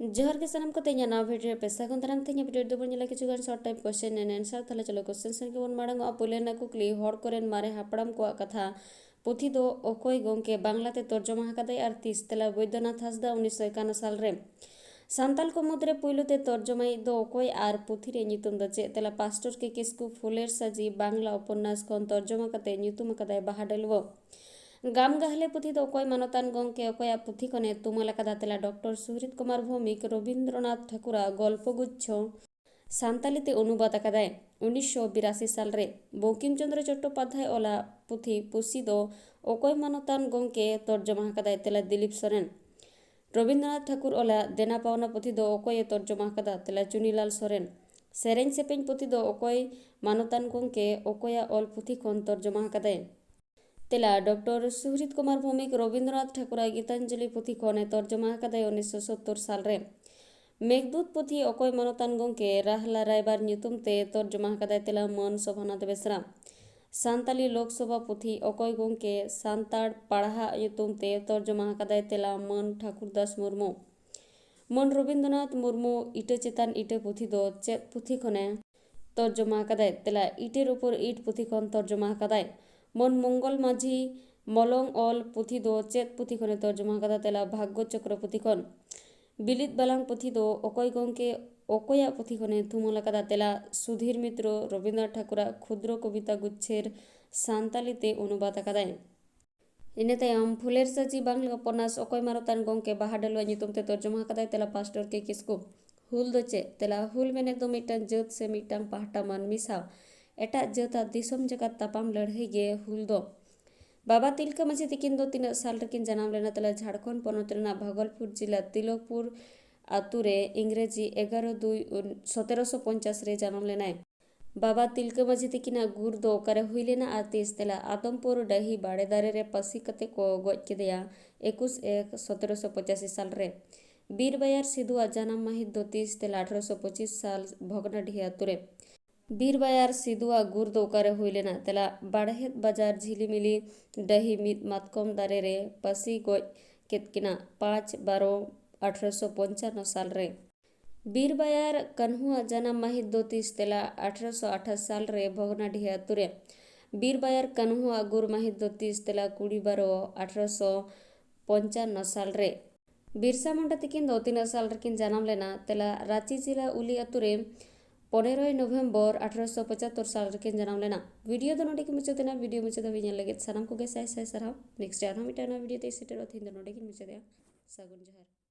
जोहर के सनम को तेज ना वीडियो पे सगुन दाराम तेज वीडियो दो बन किछु गान short type question and answer थाले चलो क्वेश्चन सन के बन मारंग पुले ना कुकली हर कोरेन मारे हापड़ाम को कथा पुथी दो ओकोय गोंके बांग्लाते तर्जमा हकादै आर 30 तेला बैद्यनाथ हांसदा 1951 साल रे सान्ताल को मुद्रे पुइलुते तर्जमाई दो ओकोय आर पुथी रे नितुम द चे तेला पास्टर के किसकु फुलेर साजी बांग्ला उपन्यास खन तर्जमा कते नितुम कदाय बाहाडलवो गाम गाहले पुथी दो ओकोय मानतान गोंके ओकोया पुथी खने तुमला कदा तेला डॉक्टर सुहृद कुमार भौमिक रवींद्रनाथ ठाकुरा गल्पगुच्छ सान्तालीते अनुबाद आकादाय 1982 साल रे बंकिम चंद्र चट्टोपाध्याय ओला पुथी पुसी दो ओकोय मानतान गोंके तर्जमा आकादाय तेला दिलीप सोरेन रवींद्रनाथ ठाकुर ओला देना पावना पुथी दो ओकोय तर्जमा आकादा तेला चुनीलाल सोरेन सेरेंग सेपेंग पुथी दो ओकोय मानतान गोंके ओकोया ओल पुथी खन तर्जमा आकादाय तेला डॉक्टर सुहृद कुमार भौमिक रवींद्रनाथ ठाकुरा गीतांजलि पुथी खने तर्जमा आकादाय 1970 साल रे मेघदूत पुथी ओकोय मानतान गोंके राहला रायबार नितुम ते तर्जमा आकादाय तेला मन शोभनाथ बेसरा सान्ताली लोकसभा पुथी ओकोय गोंके सान्ताड़ पढ़ा नितुम ते तर्जमा आकादाय तेला मन ठाकुरदास मुर्मू मन रवींद्रनाथ मुर्मू इटे चेतान इटे पुथी दो चेत पुथी खने तर्जमा आकादाय तेला इटेर ऊपर इट पुथी खन तर्जमा आकादाय मन मंगल माझी मलंग ऑल पुथी दो चेत पुथी खने तर्जमा आकादा तेला भाग्य चक्र पुथी खन बिलित बालांग पुथी दो ओकोय गोंके ओकोया पुथी खने तुमला कदा तेला सुधीर मित्र रवींद्रनाथ ठाकुरा क्षुद्र कविता गुच्छेर सान्तालीते अनुबाद आकादाय इने तायम फुलेर साजी बांग्ला उपन्यास ओकोय मानतान गोंके बाहाडलवा नितुमते तर्जमा आकादाय तेला पास्टर के किसकु हुल दो चे तेला हुल मेने दो मिटांग जत से मिटांग पाहटा मानमी साव एटा जता दिसम जगत तापाम लड़ाई गे हुल दो बाबा तिलका माझी तिकिन दो 3 साल रकिन जनाम लेना तेला झारखंड पनत रेना भागलपुर जिला तिलकपुर आतुरे इंग्रेजी 11/2/1750 रे जनाम लेनाय बाबा तिलका माझी तिकिना गुर दो करे हुइलेना आतिस तेला आदमपुर डही बाड़ेदारे रे पसी कते को गoj केदेया 21/1/1785 साल रे बीर बयार सिधुआ जनाम माहित दो 30 तेला 1825 साल भगनाडीह आतुरे बीर बयार सिधुआ गुर दो करे हुइलेना तेला बाड़हेत बाजार झिलीमिली डही मित मातकम दारे रे पसी गoj केतकिना 5/12/1855 साल रे बीर बयार कन्हुआ जनाम माहित दो 30 तेला 1828 साल रे भगनाडीह आतुरे बीर बयार कन्हुआ गुर माहित दो 30 तेला 20/12/1855 साल रे बिरसा मुंडा तिकिन दो 3 साल रकिन जनाम लेना तेला रांची जिला उली आतुरे 15 नवंबर 1875 साल रकिन जनाम लेना वीडियो दो नोडे की मुझे देना वीडियो मुझे दो विजन लगे सनम को गैस ऐसा सराव नेक्स्ट यार हम इटाना वीडियो ते सेटर थिन दो नोडे की मुझे दे सगुन जोहर।